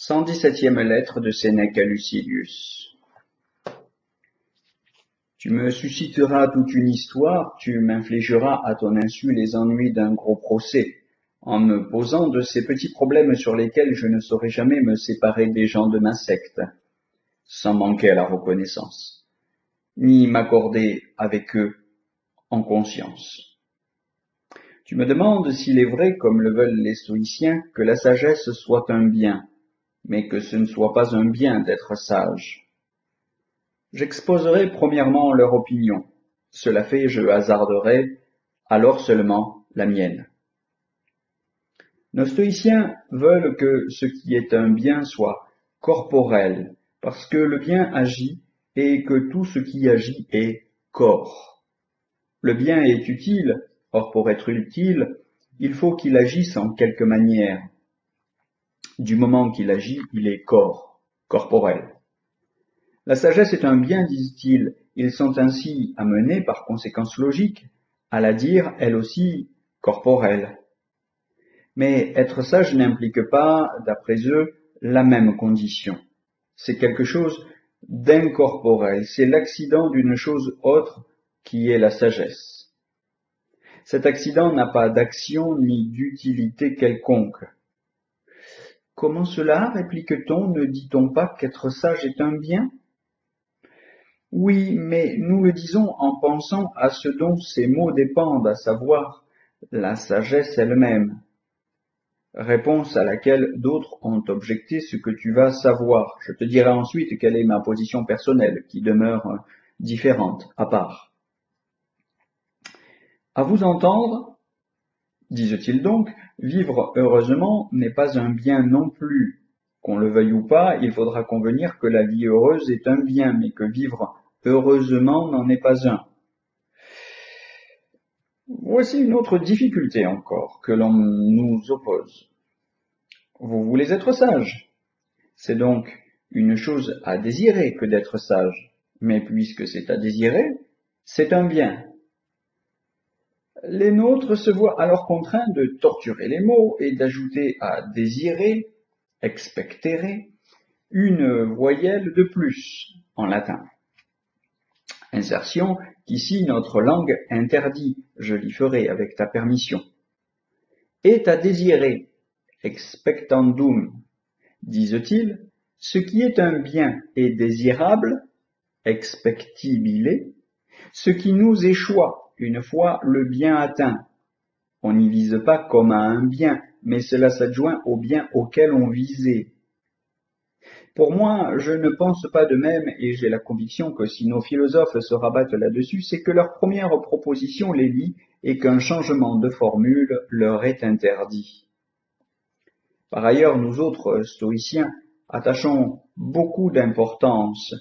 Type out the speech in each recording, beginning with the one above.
117e lettre de Sénèque à Lucilius. Tu me susciteras toute une histoire, tu m'infligeras à ton insu les ennuis d'un gros procès, en me posant de ces petits problèmes sur lesquels je ne saurais jamais me séparer des gens de ma secte, sans manquer à la reconnaissance, ni m'accorder avec eux en conscience. Tu me demandes s'il est vrai, comme le veulent les stoïciens, que la sagesse soit un bien, mais que ce ne soit pas un bien d'être sage. J'exposerai premièrement leur opinion. Cela fait, je hasarderai alors seulement la mienne. Nos stoïciens veulent que ce qui est un bien soit corporel, parce que le bien agit et que tout ce qui agit est corps. Le bien est utile, or pour être utile, il faut qu'il agisse en quelque manière. Du moment qu'il agit, il est corps, corporel. La sagesse est un bien, disent-ils. Ils sont ainsi amenés, par conséquence logique, à la dire, elle aussi, corporelle. Mais être sage n'implique pas, d'après eux, la même condition. C'est quelque chose d'incorporel, c'est l'accident d'une chose autre qui est la sagesse. Cet accident n'a pas d'action ni d'utilité quelconque. Comment cela, réplique-t-on, ne dit-on pas qu'être sage est un bien ? Oui, mais nous le disons en pensant à ce dont ces mots dépendent, à savoir la sagesse elle-même. Réponse à laquelle d'autres ont objecté ce que tu vas savoir. Je te dirai ensuite quelle est ma position personnelle, qui demeure différente, à part. À vous entendre, disent-ils donc, vivre heureusement n'est pas un bien non plus. Qu'on le veuille ou pas, il faudra convenir que la vie heureuse est un bien, mais que vivre heureusement n'en est pas un. Voici une autre difficulté encore que l'on nous oppose. Vous voulez être sage. C'est donc une chose à désirer que d'être sage. Mais puisque c'est à désirer, c'est un bien. Les nôtres se voient alors contraints de torturer les mots et d'ajouter à désirer, expectere, une voyelle de plus en latin. Insertion qu'ici notre langue interdit, je l'y ferai avec ta permission. Est à désirer, expectandum, disent-ils, ce qui est un bien est désirable, expectibile, ce qui nous échoit une fois le bien atteint. On n'y vise pas comme à un bien, mais cela s'adjoint au bien auquel on visait. Pour moi, je ne pense pas de même, et j'ai la conviction que si nos philosophes se rabattent là-dessus, c'est que leur première proposition les lie et qu'un changement de formule leur est interdit. Par ailleurs, nous autres stoïciens attachons beaucoup d'importance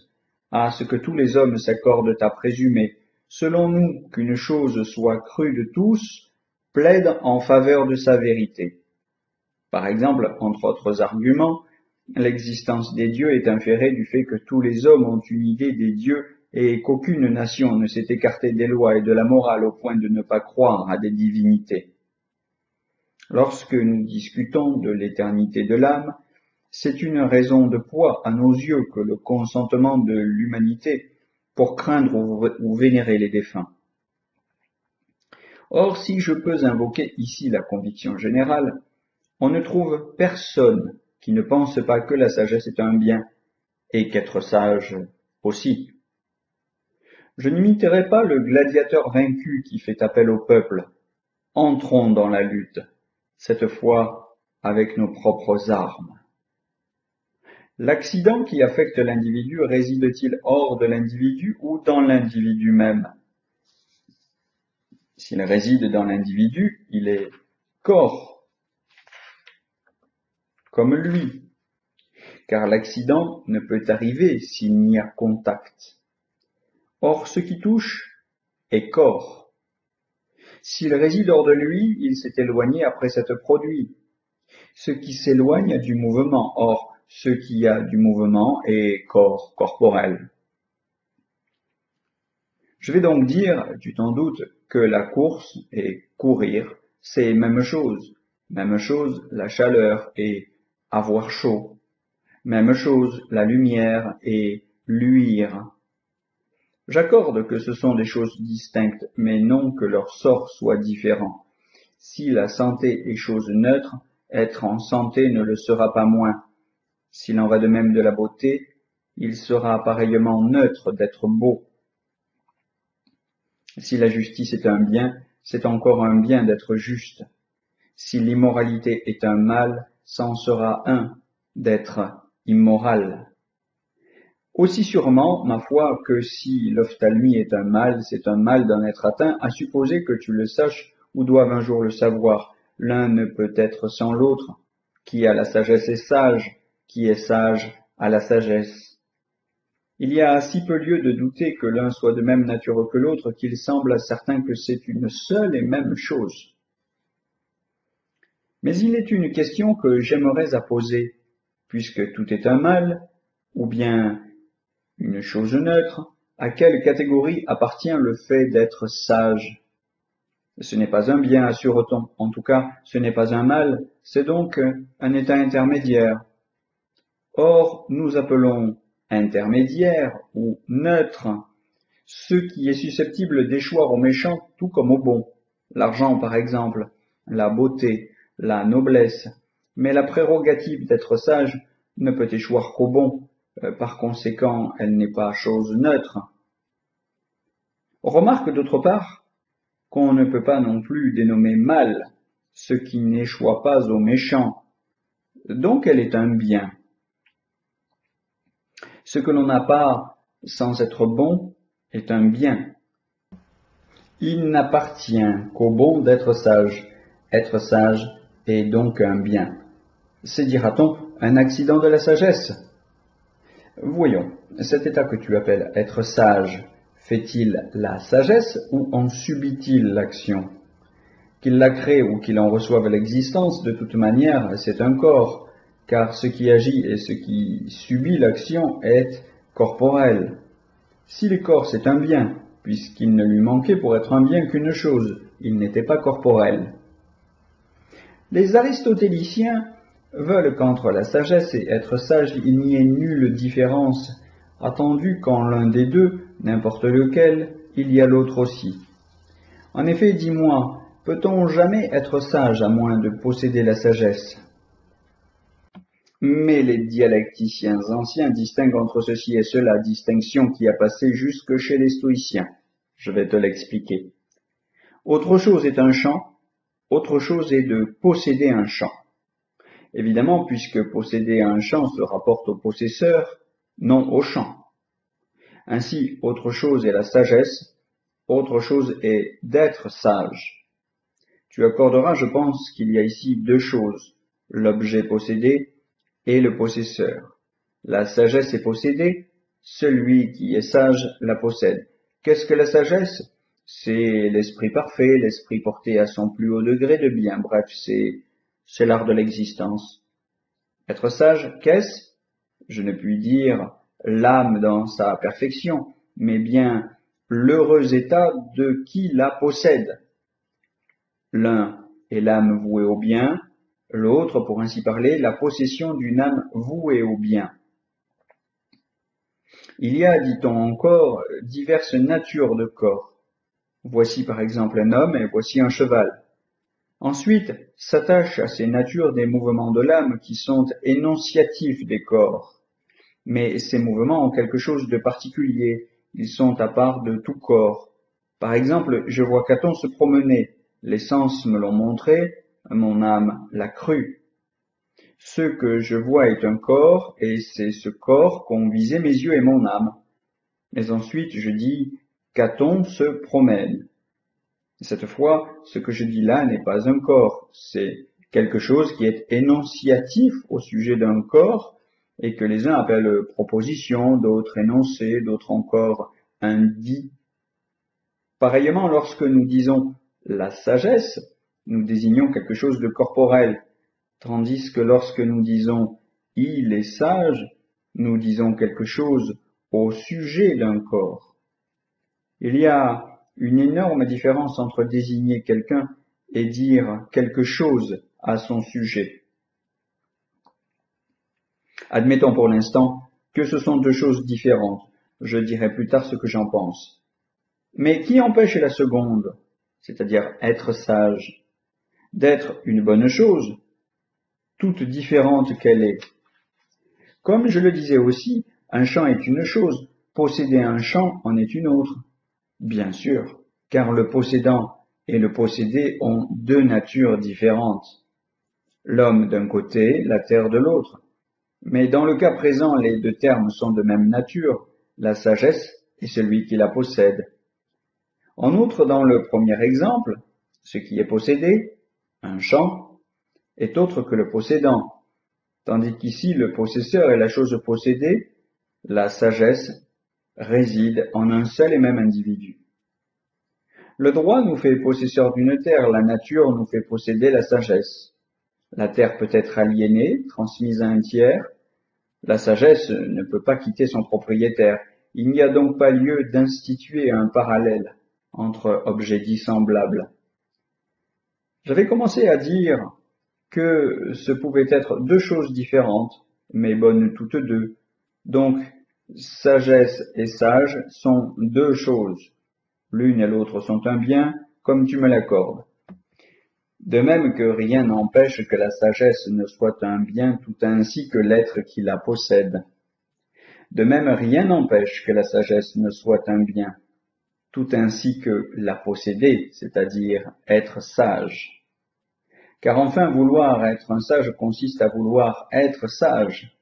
à ce que tous les hommes s'accordent à présumer, selon nous, qu'une chose soit crue de tous, plaide en faveur de sa vérité. Par exemple, entre autres arguments, l'existence des dieux est inférée du fait que tous les hommes ont une idée des dieux et qu'aucune nation ne s'est écartée des lois et de la morale au point de ne pas croire à des divinités. Lorsque nous discutons de l'éternité de l'âme, c'est une raison de poids à nos yeux que le consentement de l'humanité pour craindre ou vénérer les défunts. Or, si je peux invoquer ici la conviction générale, on ne trouve personne qui ne pense pas que la sagesse est un bien, et qu'être sage aussi. Je n'imiterai pas le gladiateur vaincu qui fait appel au peuple. Entrons dans la lutte, cette fois avec nos propres armes. L'accident qui affecte l'individu réside-t-il hors de l'individu ou dans l'individu même? S'il réside dans l'individu, il est corps, comme lui, car l'accident ne peut arriver s'il n'y a contact. Or, ce qui touche est corps. S'il réside hors de lui, il s'est éloigné après s'être produit. Ce qui s'éloigne du mouvement, or, ce qui a du mouvement est corps, corporel. Je vais donc dire, tu t'en doutes, que la course et courir, c'est même chose. Même chose, la chaleur et avoir chaud. Même chose, la lumière et luire. J'accorde que ce sont des choses distinctes, mais non que leur sort soit différent. Si la santé est chose neutre, être en santé ne le sera pas moins. S'il en va de même de la beauté, il sera pareillement neutre d'être beau. Si la justice est un bien, c'est encore un bien d'être juste. Si l'immoralité est un mal, c'en sera un d'être immoral. Aussi sûrement, ma foi, que si l'ophtalmie est un mal, c'est un mal d'en être atteint, à supposer que tu le saches ou doives un jour le savoir. L'un ne peut être sans l'autre. Qui a la sagesse est sage, qui est sage a la sagesse. Il y a si peu lieu de douter que l'un soit de même nature que l'autre qu'il semble à certains que c'est une seule et même chose. Mais il est une question que j'aimerais à poser, puisque tout est un mal, ou bien une chose neutre, à quelle catégorie appartient le fait d'être sage? Ce n'est pas un bien, assure-t-on. En tout cas, ce n'est pas un mal, c'est donc un état intermédiaire. Or, nous appelons intermédiaire ou neutre ce qui est susceptible d'échoir aux méchants tout comme aux bons. L'argent, par exemple, la beauté, la noblesse. Mais la prérogative d'être sage ne peut échoir qu'aux bons. Par conséquent, elle n'est pas chose neutre. On remarque d'autre part qu'on ne peut pas non plus dénommer mal ce qui n'échoit pas aux méchants. Donc elle est un bien. Ce que l'on n'a pas sans être bon est un bien. Il n'appartient qu'au bon d'être sage. Être sage est donc un bien. C'est, dira-t-on, un accident de la sagesse. Voyons, cet état que tu appelles être sage, fait-il la sagesse ou en subit-il l'action? Qu'il la crée ou qu'il en reçoive l'existence, de toute manière, c'est un corps, car ce qui agit et ce qui subit l'action est corporel. Si le corps c'est un bien, puisqu'il ne lui manquait pour être un bien qu'une chose, il n'était pas corporel. Les aristotéliciens veulent qu'entre la sagesse et être sage il n'y ait nulle différence, attendu qu'en l'un des deux, n'importe lequel, il y a l'autre aussi. En effet, dis-moi, peut-on jamais être sage à moins de posséder la sagesse? Mais les dialecticiens anciens distinguent entre ceci et cela, distinction qui a passé jusque chez les stoïciens. Je vais te l'expliquer. Autre chose est un champ, autre chose est de posséder un champ. Évidemment, puisque posséder un champ se rapporte au possesseur, non au champ. Ainsi, autre chose est la sagesse, autre chose est d'être sage. Tu accorderas, je pense, qu'il y a ici deux choses, l'objet possédé et le possesseur. La sagesse est possédée, celui qui est sage la possède. Qu'est-ce que la sagesse? C'est l'esprit parfait, l'esprit porté à son plus haut degré de bien. Bref, c'est l'art de l'existence. Être sage, qu'est-ce? Je ne puis dire l'âme dans sa perfection, mais bien l'heureux état de qui la possède. L'un est l'âme vouée au bien, l'autre, pour ainsi parler, la possession d'une âme vouée au bien. Il y a, dit-on encore, diverses natures de corps. Voici par exemple un homme et voici un cheval. Ensuite, s'attachent à ces natures des mouvements de l'âme qui sont énonciatifs des corps. Mais ces mouvements ont quelque chose de particulier, ils sont à part de tout corps. Par exemple, je vois Caton se promener, les sens me l'ont montré, mon âme l'a cru. Ce que je vois est un corps, et c'est ce corps qu'ont visé mes yeux et mon âme. Mais ensuite, je dis, Caton se promène. Cette fois, ce que je dis là n'est pas un corps, c'est quelque chose qui est énonciatif au sujet d'un corps, et que les uns appellent proposition, d'autres énoncé, d'autres encore un dit. Pareillement, lorsque nous disons la sagesse, nous désignons quelque chose de corporel, tandis que lorsque nous disons il est sage, nous disons quelque chose au sujet d'un corps. Il y a une énorme différence entre désigner quelqu'un et dire quelque chose à son sujet. Admettons pour l'instant que ce sont deux choses différentes. Je dirai plus tard ce que j'en pense. Mais qui empêche la seconde, c'est-à-dire être sage, d'être une bonne chose, toute différente qu'elle est? Comme je le disais aussi, un champ est une chose, posséder un champ en est une autre. Bien sûr, car le possédant et le possédé ont deux natures différentes. L'homme d'un côté, la terre de l'autre. Mais dans le cas présent, les deux termes sont de même nature, la sagesse et celui qui la possède. En outre, dans le premier exemple, ce qui est possédé, un champ, est autre que le possédant, tandis qu'ici le possesseur et la chose possédée, la sagesse, réside en un seul et même individu. Le droit nous fait possesseurs d'une terre, la nature nous fait posséder la sagesse. La terre peut être aliénée, transmise à un tiers. La sagesse ne peut pas quitter son propriétaire. Il n'y a donc pas lieu d'instituer un parallèle entre objets dissemblables. J'avais commencé à dire que ce pouvaient être deux choses différentes, mais bonnes toutes deux. Donc, sagesse et sage sont deux choses. L'une et l'autre sont un bien, comme tu me l'accordes. De même que rien n'empêche que la sagesse ne soit un bien tout ainsi que l'être qui la possède. De même, rien n'empêche que la sagesse ne soit un bien, tout ainsi que la posséder, c'est-à-dire être sage. Car enfin, vouloir être un sage consiste à vouloir être sage.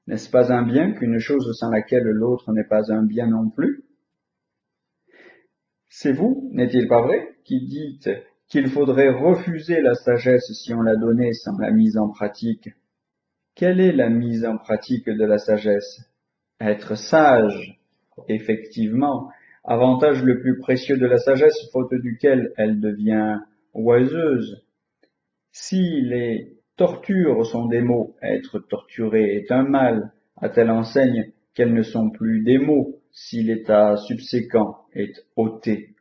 N'est-ce pas un bien qu'une chose sans laquelle l'autre n'est pas un bien non plus? C'est vous, n'est-il pas vrai, qui dites qu'il faudrait refuser la sagesse si on la donnait sans la mise en pratique. Quelle est la mise en pratique de la sagesse? Être sage, effectivement, avantage le plus précieux de la sagesse, faute duquel elle devient oiseuse. Si les tortures sont des mots, être torturé est un mal, à telle enseigne qu'elles ne sont plus des mots, si l'état subséquent est ôté.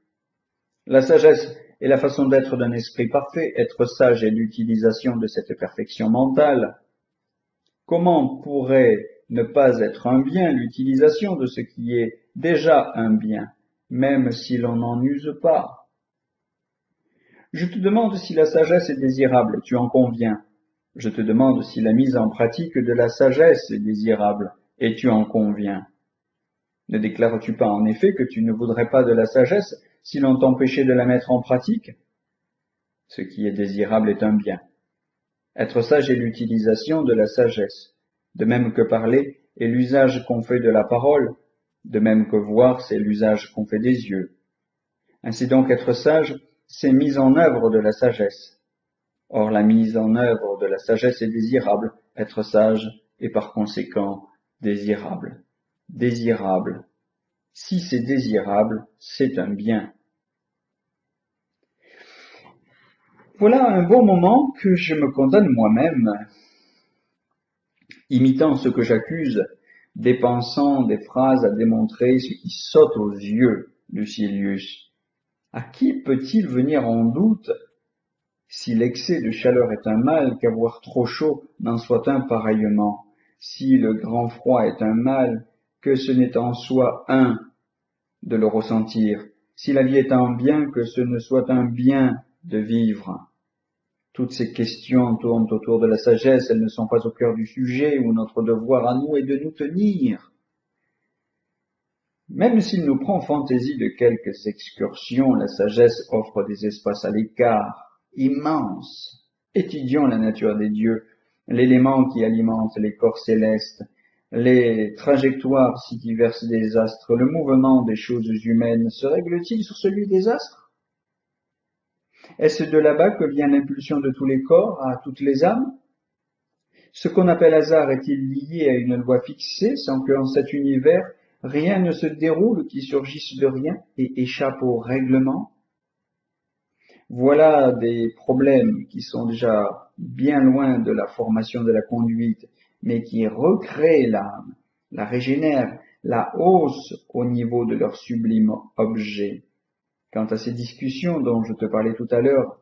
La sagesse est la façon d'être d'un esprit parfait, être sage est l'utilisation de cette perfection mentale. Comment pourrait ne pas être un bien l'utilisation de ce qui est déjà un bien, même si l'on n'en use pas? Je te demande si la sagesse est désirable, tu en conviens. Je te demande si la mise en pratique de la sagesse est désirable, et tu en conviens. Ne déclares-tu pas en effet que tu ne voudrais pas de la sagesse si l'on t'empêchait de la mettre en pratique? Ce qui est désirable est un bien. Être sage est l'utilisation de la sagesse, de même que parler est l'usage qu'on fait de la parole, de même que voir c'est l'usage qu'on fait des yeux. Ainsi donc être sage, c'est mise en œuvre de la sagesse. Or la mise en œuvre de la sagesse est désirable, être sage est par conséquent désirable. Désirable. Si c'est désirable, c'est un bien. Voilà un bon moment que je me condamne moi-même, imitant ce que j'accuse, dépensant des phrases à démontrer ce qui saute aux yeux, Lucilius. À qui peut-il venir en doute, si l'excès de chaleur est un mal, qu'avoir trop chaud n'en soit un pareillement, si le grand froid est un mal, que ce n'est en soi un de le ressentir, si la vie est un bien, que ce ne soit un bien de vivre. Toutes ces questions tournent autour de la sagesse, elles ne sont pas au cœur du sujet où notre devoir à nous est de nous tenir. Même s'il nous prend fantaisie de quelques excursions, la sagesse offre des espaces à l'écart, immenses. Étudions la nature des dieux, l'élément qui alimente les corps célestes, les trajectoires si diverses des astres, le mouvement des choses humaines se règle-t-il sur celui des astres? Est-ce de là-bas que vient l'impulsion de tous les corps à toutes les âmes? Ce qu'on appelle hasard est-il lié à une loi fixée, sans que en cet univers rien ne se déroule qui surgisse de rien et échappe au règlement? Voilà des problèmes qui sont déjà bien loin de la formation de la conduite, mais qui recréent l'âme, la régénèrent, la haussent au niveau de leur sublime objet. Quant à ces discussions dont je te parlais tout à l'heure,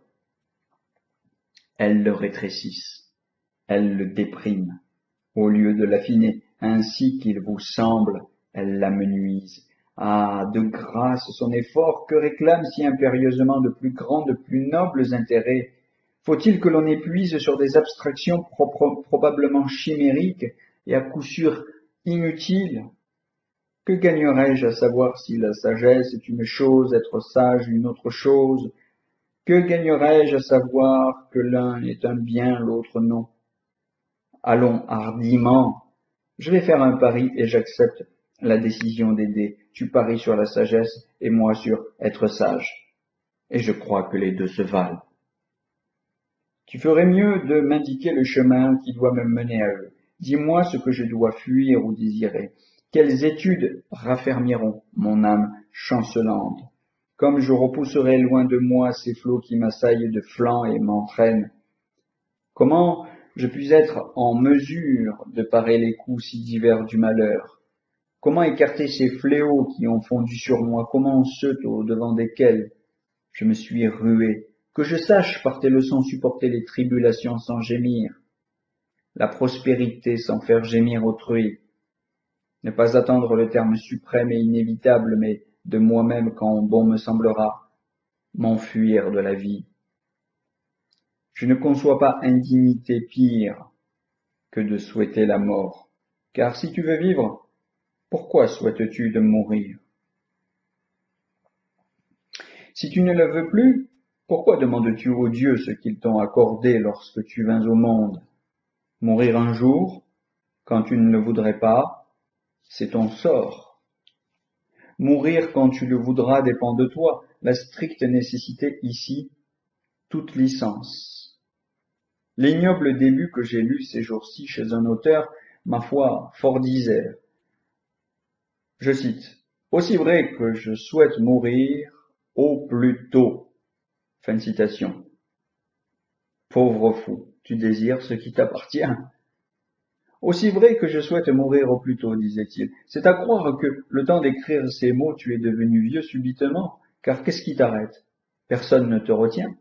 elles le rétrécissent, elles le dépriment. Au lieu de l'affiner ainsi qu'il vous semble, elle l'amenuise. Ah, de grâce son effort que réclame si impérieusement de plus grands, de plus nobles intérêts. Faut-il que l'on épuise sur des abstractions probablement chimériques et à coup sûr inutiles? Que gagnerais-je à savoir si la sagesse est une chose, être sage une autre chose? Que gagnerais-je à savoir que l'un est un bien, l'autre non? Allons hardiment. Je vais faire un pari et j'accepte la décision d'aider. Tu paries sur la sagesse et moi sur être sage. Et je crois que les deux se valent. Tu ferais mieux de m'indiquer le chemin qui doit me mener à eux. Dis-moi ce que je dois fuir ou désirer. Quelles études raffermiront mon âme chancelante? Comme je repousserai loin de moi ces flots qui m'assaillent de flanc et m'entraînent. Comment je puis être en mesure de parer les coups si divers du malheur? Comment écarter ces fléaux qui ont fondu sur moi? Comment ceux au-devant desquels je me suis rué? Que je sache par tes leçons supporter les tribulations sans gémir, la prospérité sans faire gémir autrui, ne pas attendre le terme suprême et inévitable, mais de moi-même quand bon me semblera, m'enfuir de la vie. Je ne conçois pas indignité pire que de souhaiter la mort, car si tu veux vivre, pourquoi souhaites-tu de mourir? Si tu ne le veux plus, pourquoi demandes-tu aux dieux ce qu'ils t'ont accordé lorsque tu vins au monde? Mourir un jour, quand tu ne le voudrais pas, c'est ton sort. Mourir quand tu le voudras dépend de toi. La stricte nécessité ici, toute licence. L'ignoble début que j'ai lu ces jours-ci chez un auteur, ma foi, fort disert. Je cite, « Aussi vrai que je souhaite mourir, au plus tôt. » Fin de citation. Pauvre fou, tu désires ce qui t'appartient. Aussi vrai que je souhaite mourir au plus tôt, disait-il. C'est à croire que, le temps d'écrire ces mots, tu es devenu vieux subitement, car qu'est-ce qui t'arrête? Personne ne te retient.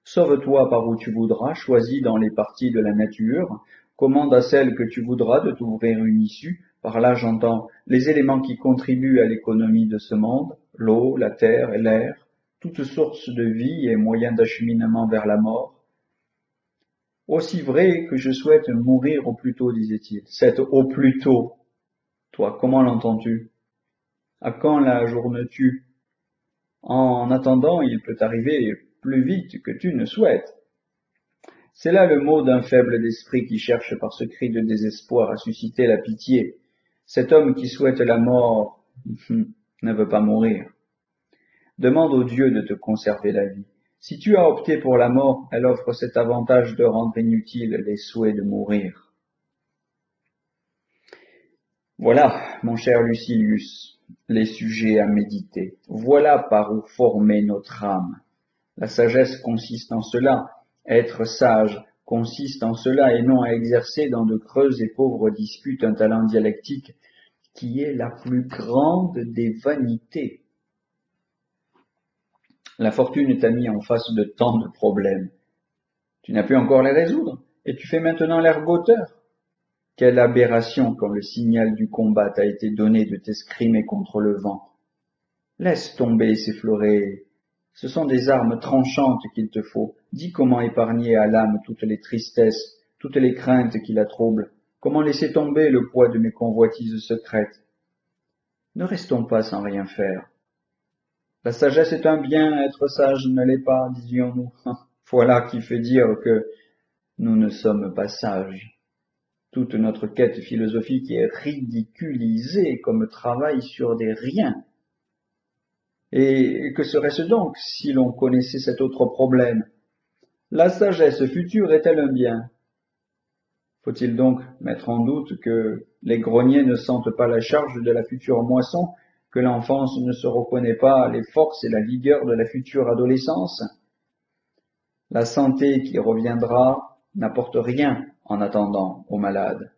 Sauve-toi par où tu voudras, choisis dans les parties de la nature, commande à celle que tu voudras de t'ouvrir une issue. Par là, j'entends les éléments qui contribuent à l'économie de ce monde, l'eau, la terre et l'air, toutes sources de vie et moyens d'acheminement vers la mort. Aussi vrai que je souhaite mourir au plus tôt, disait-il. Cet au plus tôt, toi, comment l'entends-tu? À quand la journes-tu? En attendant, il peut arriver plus vite que tu ne souhaites. C'est là le mot d'un faible d'esprit qui cherche par ce cri de désespoir à susciter la pitié. Cet homme qui souhaite la mort ne veut pas mourir. Demande au Dieu de te conserver la vie. Si tu as opté pour la mort, elle offre cet avantage de rendre inutiles les souhaits de mourir. Voilà, mon cher Lucilius, les sujets à méditer. Voilà par où former notre âme. La sagesse consiste en cela. Être sage consiste en cela et non à exercer dans de creuses et pauvres disputes un talent dialectique qui est la plus grande des vanités. La fortune t'a mis en face de tant de problèmes. Tu n'as pu encore les résoudre et tu fais maintenant l'ergoteur. Quelle aberration quand le signal du combat t'a été donné de t'escrimer contre le vent. Laisse tomber ces fleurets. Ce sont des armes tranchantes qu'il te faut. Dis comment épargner à l'âme toutes les tristesses, toutes les craintes qui la troublent. Comment laisser tomber le poids de mes convoitises secrètes. Ne restons pas sans rien faire. La sagesse est un bien, être sage ne l'est pas, disions-nous. Voilà qui fait dire que nous ne sommes pas sages. Toute notre quête philosophique est ridiculisée comme travail sur des riens. Et que serait-ce donc si l'on connaissait cet autre problème? La sagesse future est-elle un bien? Faut-il donc mettre en doute que les greniers ne sentent pas la charge de la future moisson, que l'enfance ne se reconnaît pas les forces et la vigueur de la future adolescence? La santé qui reviendra n'apporte rien en attendant aux malades.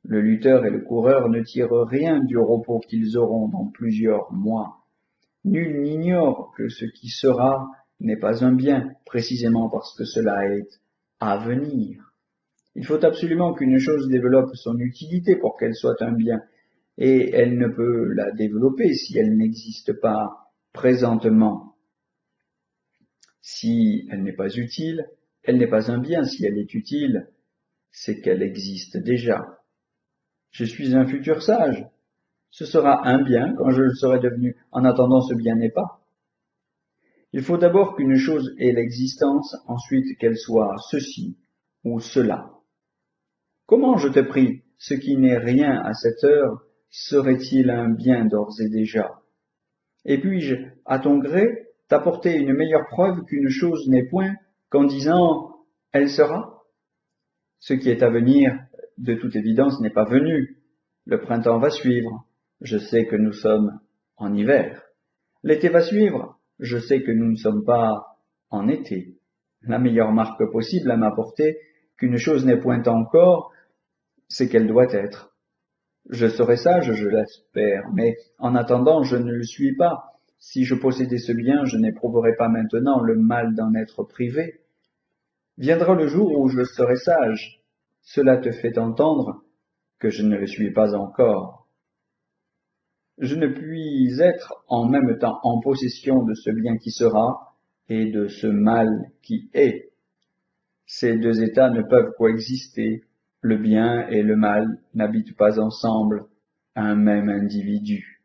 Le lutteur et le coureur ne tirent rien du repos qu'ils auront dans plusieurs mois. Nul n'ignore que ce qui sera n'est pas un bien, précisément parce que cela est à venir. Il faut absolument qu'une chose développe son utilité pour qu'elle soit un bien, et elle ne peut la développer si elle n'existe pas présentement. Si elle n'est pas utile, elle n'est pas un bien. Si elle est utile, c'est qu'elle existe déjà. Je suis un futur sage. Ce sera un bien quand je le serai devenu. En attendant, ce bien n'est pas. Il faut d'abord qu'une chose ait l'existence, ensuite qu'elle soit ceci ou cela. Comment, je te prie, ce qui n'est rien à cette heure, serait-il un bien d'ores et déjà? Et puis-je, à ton gré, t'apporter une meilleure preuve qu'une chose n'est point qu'en disant « elle sera ». Ce qui est à venir, de toute évidence, n'est pas venu. Le printemps va suivre. Je sais que nous sommes en hiver. L'été va suivre. Je sais que nous ne sommes pas en été. La meilleure marque possible à m'apporter qu'une chose n'est point encore, c'est qu'elle doit être. Je serai sage, je l'espère, mais en attendant, je ne le suis pas. Si je possédais ce bien, je n'éprouverais pas maintenant le mal d'en être privé. Viendra le jour où je serai sage. Cela te fait entendre que je ne le suis pas encore. Je ne puis être en même temps en possession de ce bien qui sera et de ce mal qui est. Ces deux états ne peuvent coexister. Le bien et le mal n'habitent pas ensemble un même individu.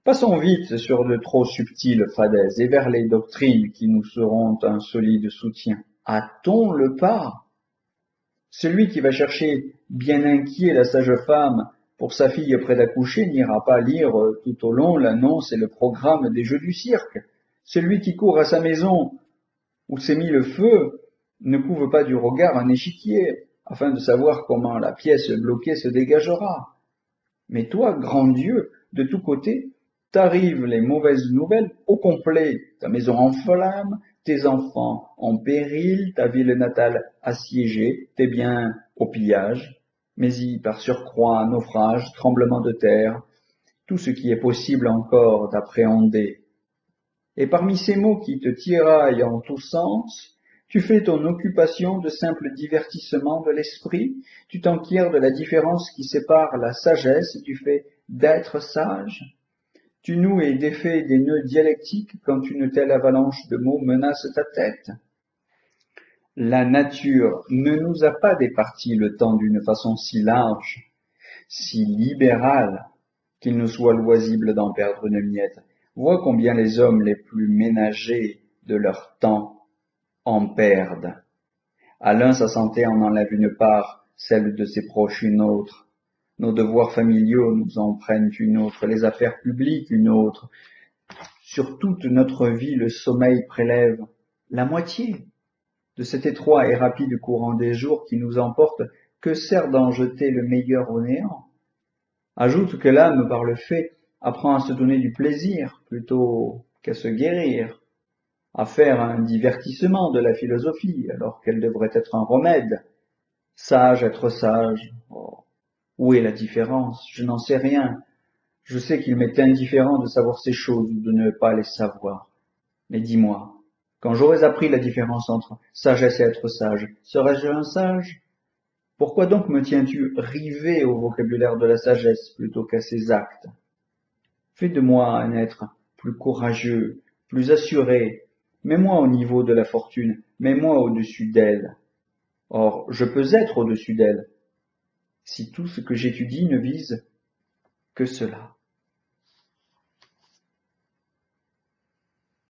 Passons vite sur de trop subtiles fadaises et vers les doctrines qui nous seront un solide soutien. A-t-on le pas? Celui qui va chercher bien inquiet la sage femme pour sa fille près d'accoucher n'ira pas lire tout au long l'annonce et le programme des jeux du cirque. Celui qui court à sa maison où s'est mis le feu ne couve pas du regard un échiquier afin de savoir comment la pièce bloquée se dégagera. Mais toi, grand Dieu, de tous côtés, t'arrivent les mauvaises nouvelles au complet. Ta maison en flammes, tes enfants en péril, ta ville natale assiégée, tes biens au pillage, mais par surcroît naufrage, tremblement de terre, tout ce qui est possible encore d'appréhender. Et parmi ces mots qui te tiraillent en tous sens, tu fais ton occupation de simple divertissement de l'esprit, tu t'enquières de la différence qui sépare la sagesse du fait d'être sage. Tu noues et défais des nœuds dialectiques quand une telle avalanche de mots menace ta tête. La nature ne nous a pas départi le temps d'une façon si large, si libérale, qu'il nous soit loisible d'en perdre une miette. Vois combien les hommes les plus ménagés de leur temps en perdent. À l'un sa santé en enlève une part, celle de ses proches une autre. Nos devoirs familiaux nous en prennent une autre, les affaires publiques une autre. Sur toute notre vie, le sommeil prélève la moitié de cet étroit et rapide courant des jours qui nous emporte. Que sert d'en jeter le meilleur au néant? Ajoute que l'âme, par le fait, apprend à se donner du plaisir plutôt qu'à se guérir, à faire un divertissement de la philosophie alors qu'elle devrait être un remède. Sage, être sage. Oh, où est la différence? Je n'en sais rien. Je sais qu'il m'est indifférent de savoir ces choses ou de ne pas les savoir. Mais dis-moi, quand j'aurais appris la différence entre sagesse et être sage, serais-je un sage? Pourquoi donc me tiens-tu rivé au vocabulaire de la sagesse plutôt qu'à ses actes? Fais de moi un être plus courageux, plus assuré. Mets-moi au niveau de la fortune, mets-moi au-dessus d'elle. Or, je peux être au-dessus d'elle, si tout ce que j'étudie ne vise que cela.